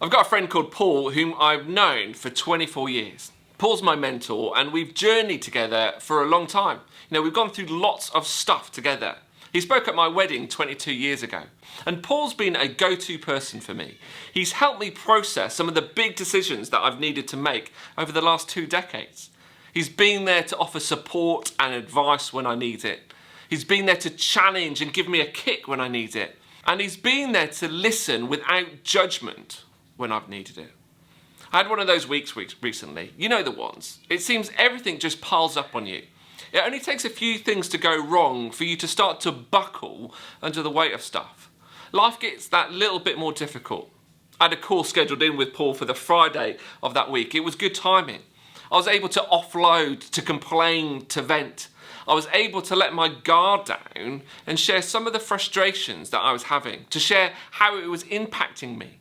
I've got a friend called Paul whom I've known for 24 years. Paul's my mentor and we've journeyed together for a long time. We've gone through lots of stuff together. He spoke at my wedding 22 years ago. And Paul's been a go-to person for me. He's helped me process some of the big decisions that I've needed to make over the last 2 decades. He's been there to offer support and advice when I need it. He's been there to challenge and give me a kick when I need it. And he's been there to listen without judgment when I've needed it. I had one of those weeks recently. You know the ones. It seems everything just piles up on you. It only takes a few things to go wrong for you to start to buckle under the weight of stuff. Life gets that little bit more difficult. I had a call scheduled in with Paul for the Friday of that week. It was good timing. I was able to offload, to complain, to vent. I was able to let my guard down and share some of the frustrations that I was having, to share how it was impacting me.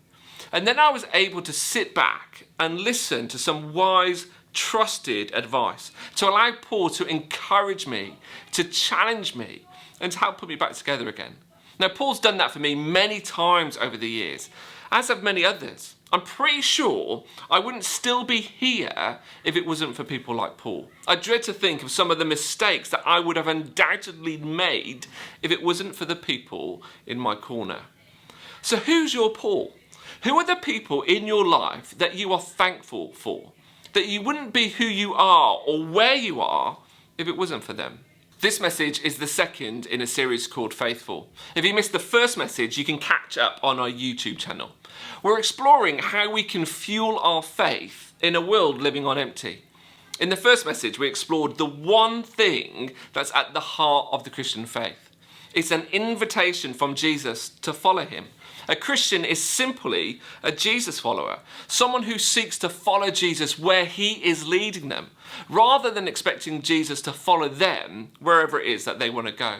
And then I was able to sit back and listen to some wise, trusted advice, to allow Paul to encourage me, to challenge me, and to help put me back together again. Now, Paul's done that for me many times over the years, as have many others. I'm pretty sure I wouldn't still be here if it wasn't for people like Paul. I dread to think of some of the mistakes that I would have undoubtedly made if it wasn't for the people in my corner. So who's your Paul? Who are the people in your life that you are thankful for? That you wouldn't be who you are or where you are if it wasn't for them? This message is the second in a series called Faithful. If you missed the first message, you can catch up on our YouTube channel. We're exploring how we can fuel our faith in a world living on empty. In the first message, we explored the one thing that's at the heart of the Christian faith. It's an invitation from Jesus to follow him. A Christian is simply a Jesus follower, someone who seeks to follow Jesus where he is leading them, rather than expecting Jesus to follow them wherever it is that they want to go.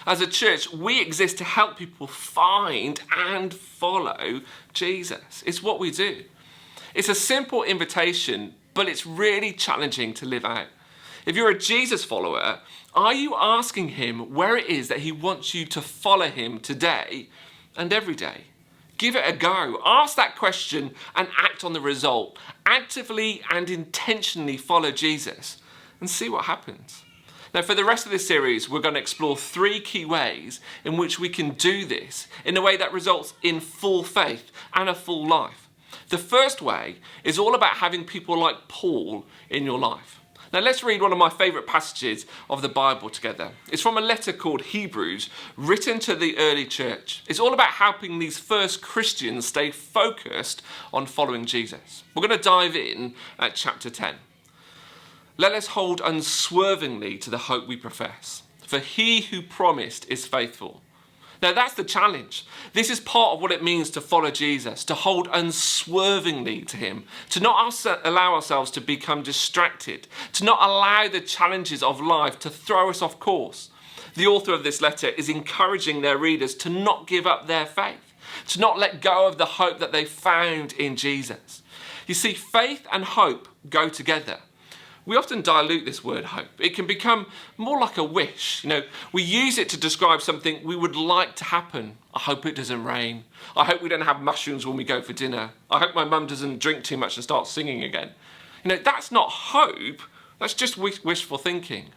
As a church, we exist to help people find and follow Jesus. It's what we do. It's a simple invitation, but it's really challenging to live out. If you're a Jesus follower, are you asking him where it is that he wants you to follow him today and every day? Give it a go. Ask that question and act on the result. Actively and intentionally follow Jesus and see what happens. Now, for the rest of this series, we're going to explore 3 key ways in which we can do this in a way that results in full faith and a full life. The first way is all about having people like Paul in your life. Now let's read one of my favourite passages of the Bible together. It's from a letter called Hebrews, written to the early church. It's all about helping these first Christians stay focused on following Jesus. We're going to dive in at chapter 10. Let us hold unswervingly to the hope we profess, for he who promised is faithful. Now that's the challenge. This is part of what it means to follow Jesus, to hold unswervingly to him, to not allow ourselves to become distracted, to not allow the challenges of life to throw us off course. The author of this letter is encouraging their readers to not give up their faith, to not let go of the hope that they found in Jesus. You see, faith and hope go together. We often dilute this word hope. It can become more like a wish. We use it to describe something we would like to happen. I hope it doesn't rain. I hope we don't have mushrooms when we go for dinner. I hope my mum doesn't drink too much and start singing again. That's not hope. That's just wishful thinking.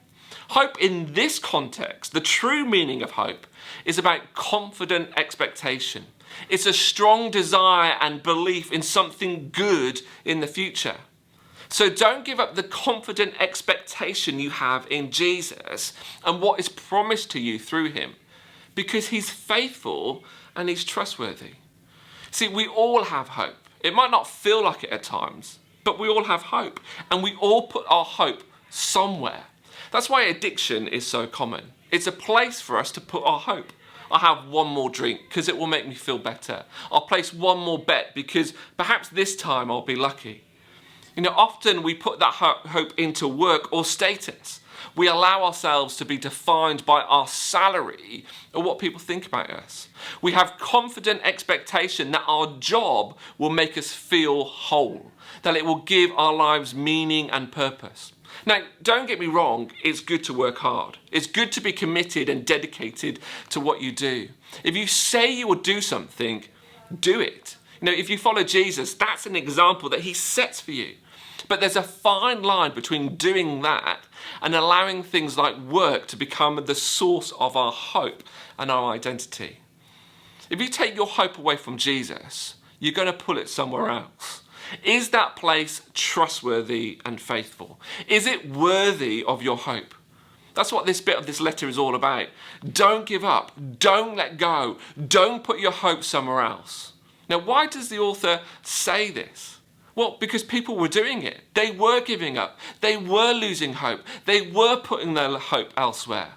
Hope in this context, the true meaning of hope, is about confident expectation. It's a strong desire and belief in something good in the future. So don't give up the confident expectation you have in Jesus and what is promised to you through him, because he's faithful and he's trustworthy. See, we all have hope. It might not feel like it at times, but we all have hope, and we all put our hope somewhere. That's why addiction is so common. It's a place for us to put our hope. I'll have one more drink because it will make me feel better. I'll place one more bet because perhaps this time I'll be lucky. Often we put that hope into work or status. We allow ourselves to be defined by our salary or what people think about us. We have confident expectation that our job will make us feel whole, that it will give our lives meaning and purpose. Now, don't get me wrong, it's good to work hard. It's good to be committed and dedicated to what you do. If you say you will do something, do it. You know, if you follow Jesus, that's an example that he sets for you. But there's a fine line between doing that and allowing things like work to become the source of our hope and our identity. If you take your hope away from Jesus, you're going to pull it somewhere else. Is that place trustworthy and faithful? Is it worthy of your hope? That's what this bit of this letter is all about. Don't give up. Don't let go. Don't put your hope somewhere else. Now, why does the author say this? Well, because people were doing it. They were giving up. They were losing hope. They were putting their hope elsewhere.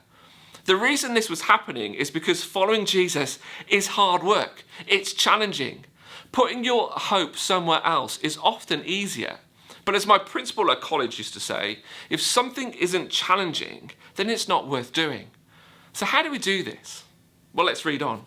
The reason this was happening is because following Jesus is hard work. It's challenging. Putting your hope somewhere else is often easier. But as my principal at college used to say, if something isn't challenging, then it's not worth doing. So how do we do this? Well, let's read on.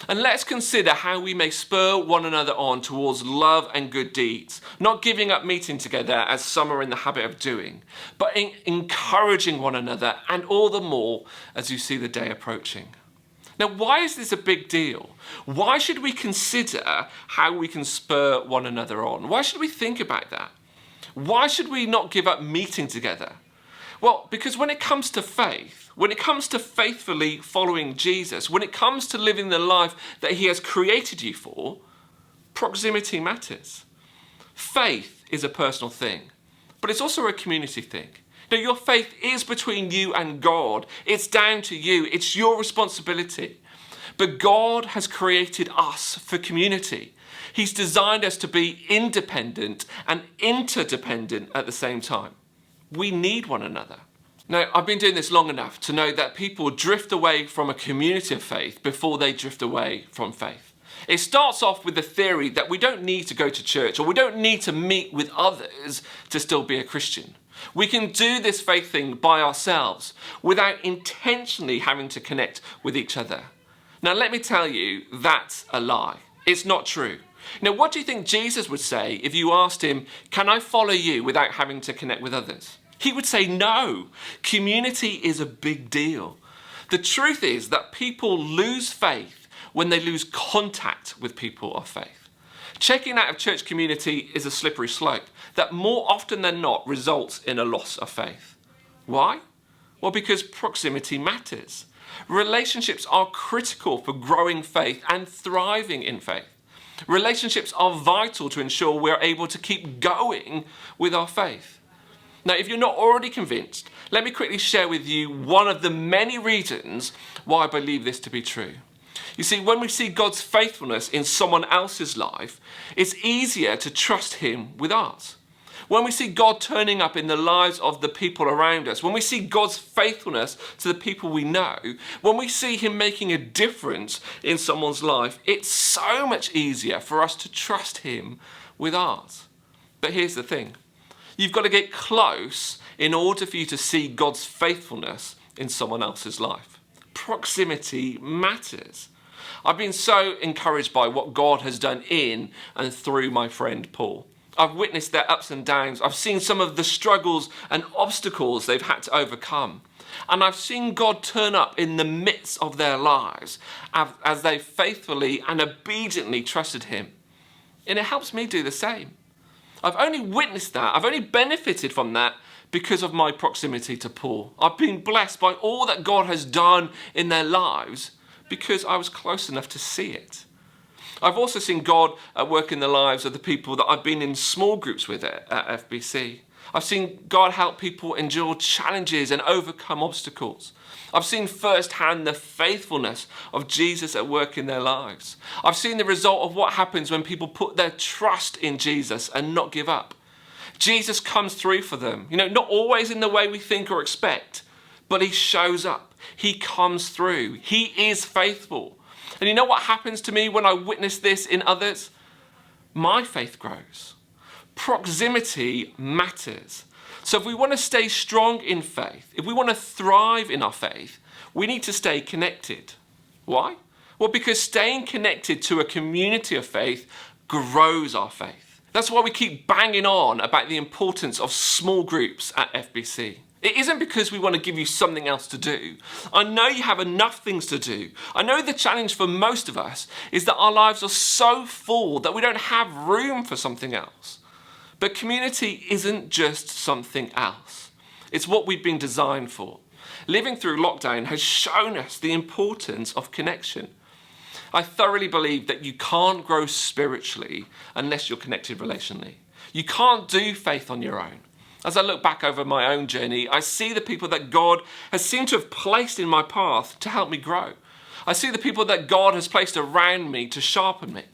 And let's consider how we may spur one another on towards love and good deeds, not giving up meeting together as some are in the habit of doing, but encouraging one another, and all the more as you see the day approaching. Now, why is this a big deal? Why should we consider how we can spur one another on? Why should we think about that? Why should we not give up meeting together? Well, because when it comes to faith, when it comes to faithfully following Jesus, when it comes to living the life that he has created you for, proximity matters. Faith is a personal thing, but it's also a community thing. Now, your faith is between you and God. It's down to you. It's your responsibility. But God has created us for community. He's designed us to be independent and interdependent at the same time. We need one another. Now, I've been doing this long enough to know that people drift away from a community of faith before they drift away from faith. It starts off with the theory that we don't need to go to church or we don't need to meet with others to still be a Christian. We can do this faith thing by ourselves without intentionally having to connect with each other. Now, let me tell you, that's a lie. It's not true. Now, what do you think Jesus would say if you asked him, can I follow you without having to connect with others? He would say no. Community is a big deal. The truth is that people lose faith when they lose contact with people of faith. Checking out of church community is a slippery slope that more often than not results in a loss of faith. Why? Well, because proximity matters. Relationships are critical for growing faith and thriving in faith. Relationships are vital to ensure we're able to keep going with our faith. Now, if you're not already convinced, let me quickly share with you one of the many reasons why I believe this to be true. You see, when we see God's faithfulness in someone else's life, it's easier to trust him with ours. When we see God turning up in the lives of the people around us, when we see God's faithfulness to the people we know, when we see him making a difference in someone's life, it's so much easier for us to trust him with ours. But here's the thing. You've got to get close in order for you to see God's faithfulness in someone else's life. Proximity matters. I've been so encouraged by what God has done in and through my friend Paul. I've witnessed their ups and downs. I've seen some of the struggles and obstacles they've had to overcome. And I've seen God turn up in the midst of their lives as they faithfully and obediently trusted him. And it helps me do the same. I've only witnessed that. I've only benefited from that because of my proximity to Paul. I've been blessed by all that God has done in their lives because I was close enough to see it. I've also seen God at work in the lives of the people that I've been in small groups with at FBC. I've seen God help people endure challenges and overcome obstacles. I've seen firsthand the faithfulness of Jesus at work in their lives. I've seen the result of what happens when people put their trust in Jesus and not give up. Jesus comes through for them, not always in the way we think or expect, but he shows up. He comes through. He is faithful. And you know what happens to me when I witness this in others? My faith grows. Proximity matters. So if we want to stay strong in faith, if we want to thrive in our faith, we need to stay connected. Why? Well, because staying connected to a community of faith grows our faith. That's why we keep banging on about the importance of small groups at FBC. It isn't because we want to give you something else to do. I know you have enough things to do. I know the challenge for most of us is that our lives are so full that we don't have room for something else. But community isn't just something else. It's what we've been designed for. Living through lockdown has shown us the importance of connection. I thoroughly believe that you can't grow spiritually unless you're connected relationally. You can't do faith on your own. As I look back over my own journey, I see the people that God has seemed to have placed in my path to help me grow. I see the people that God has placed around me to sharpen me.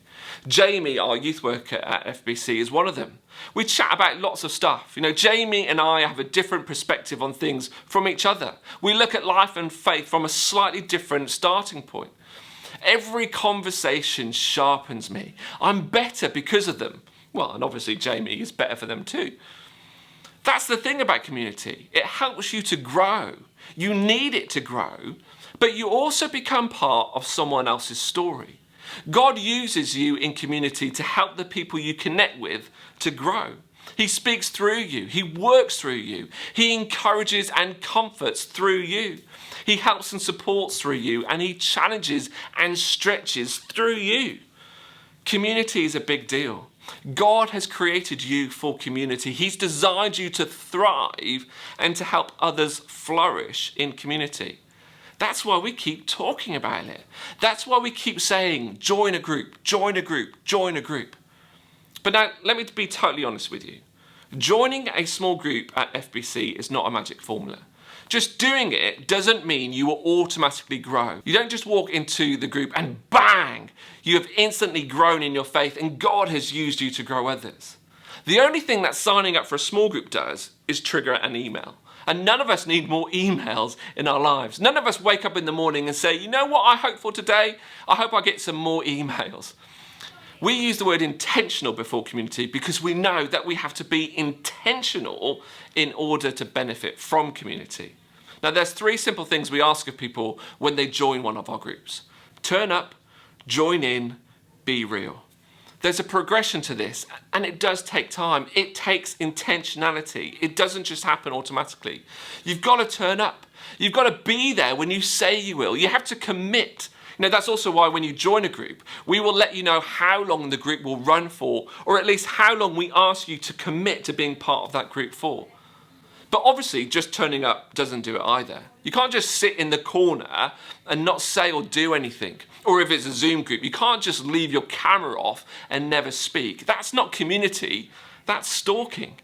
Jamie, our youth worker at FBC, is one of them. We chat about lots of stuff. Jamie and I have a different perspective on things from each other. We look at life and faith from a slightly different starting point. Every conversation sharpens me. I'm better because of them. Well, and obviously Jamie is better for them too. That's the thing about community. It helps you to grow. You need it to grow, but you also become part of someone else's story. God uses you in community to help the people you connect with to grow. He speaks through you. He works through you. He encourages and comforts through you. He helps and supports through you, and he challenges and stretches through you. Community is a big deal. God has created you for community. He's designed you to thrive and to help others flourish in community. That's why we keep talking about it. That's why we keep saying, join a group, join a group, join a group. But now, let me be totally honest with you. Joining a small group at FBC is not a magic formula. Just doing it doesn't mean you will automatically grow. You don't just walk into the group and bang, you have instantly grown in your faith and God has used you to grow others. The only thing that signing up for a small group does is trigger an email. And none of us need more emails in our lives. None of us wake up in the morning and say, you know what I hope for today? I hope I get some more emails. We use the word intentional before community because we know that we have to be intentional in order to benefit from community. Now, there's 3 simple things we ask of people when they join one of our groups. Turn up, join in, be real. There's a progression to this, and it does take time. It takes intentionality. It doesn't just happen automatically. You've got to turn up. You've got to be there when you say you will. You have to commit. That's also why when you join a group, we will let you know how long the group will run for, or at least how long we ask you to commit to being part of that group for. But obviously, just turning up doesn't do it either. You can't just sit in the corner and not say or do anything. Or if it's a Zoom group, you can't just leave your camera off and never speak. That's not community, that's stalking.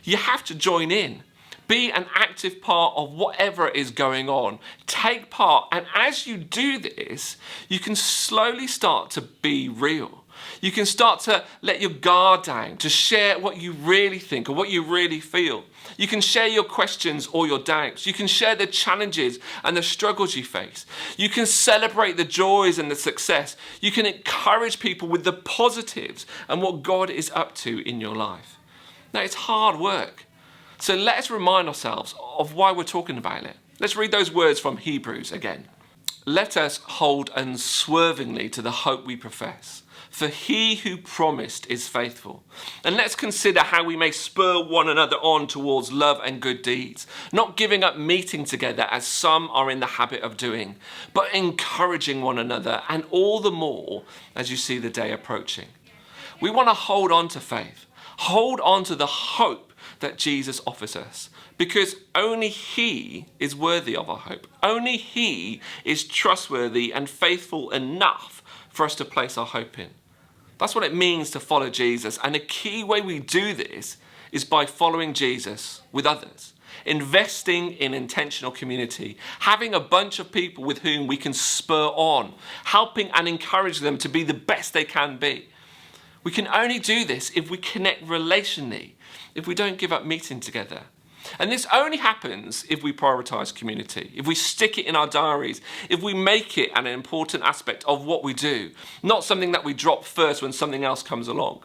You have to join in. Be an active part of whatever is going on. Take part, and as you do this, you can slowly start to be real. You can start to let your guard down, to share what you really think or what you really feel. You can share your questions or your doubts. You can share the challenges and the struggles you face. You can celebrate the joys and the success. You can encourage people with the positives and what God is up to in your life. Now, it's hard work. So let's remind ourselves of why we're talking about it. Let's read those words from Hebrews again. Let us hold unswervingly to the hope we profess, for he who promised is faithful. And let's consider how we may spur one another on towards love and good deeds, not giving up meeting together as some are in the habit of doing, but encouraging one another, and all the more as you see the day approaching. We want to hold on to faith, hold on to the hope that Jesus offers us, because only he is worthy of our hope. Only he is trustworthy and faithful enough for us to place our hope in. That's what it means to follow Jesus. And a key way we do this is by following Jesus with others, investing in intentional community, having a bunch of people with whom we can spur on, helping and encourage them to be the best they can be. We can only do this if we connect relationally, if we don't give up meeting together. And this only happens if we prioritize community, if we stick it in our diaries, if we make it an important aspect of what we do, not something that we drop first when something else comes along.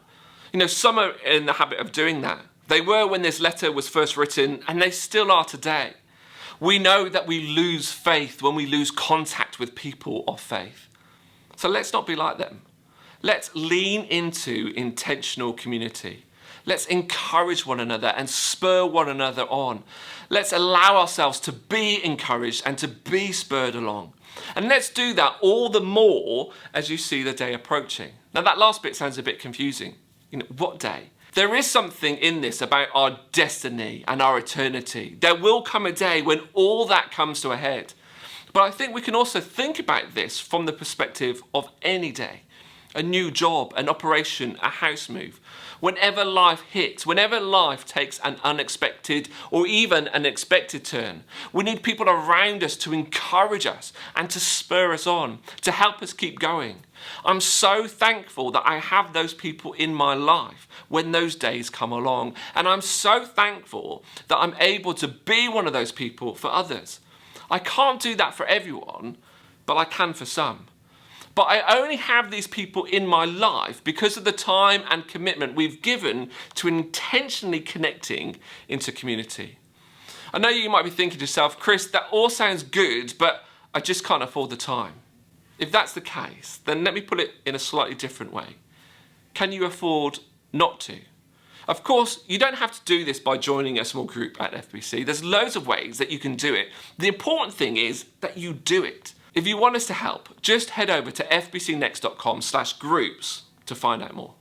Some are in the habit of doing that. They were when this letter was first written, and they still are today. We know that we lose faith when we lose contact with people of faith. So let's not be like them. Let's lean into intentional community. Let's encourage one another and spur one another on. Let's allow ourselves to be encouraged and to be spurred along. And let's do that all the more as you see the day approaching. Now that last bit sounds a bit confusing. What day? There is something in this about our destiny and our eternity. There will come a day when all that comes to a head. But I think we can also think about this from the perspective of any day. A new job, an operation, a house move. Whenever life hits, whenever life takes an unexpected or even an expected turn, we need people around us to encourage us and to spur us on, to help us keep going. I'm so thankful that I have those people in my life when those days come along. And I'm so thankful that I'm able to be one of those people for others. I can't do that for everyone, but I can for some. But I only have these people in my life because of the time and commitment we've given to intentionally connecting into community. I know you might be thinking to yourself, Chris, that all sounds good, but I just can't afford the time. If that's the case, then let me put it in a slightly different way. Can you afford not to? Of course, you don't have to do this by joining a small group at FBC. There's loads of ways that you can do it. The important thing is that you do it. If you want us to help, just head over to fbcnext.com/groups to find out more.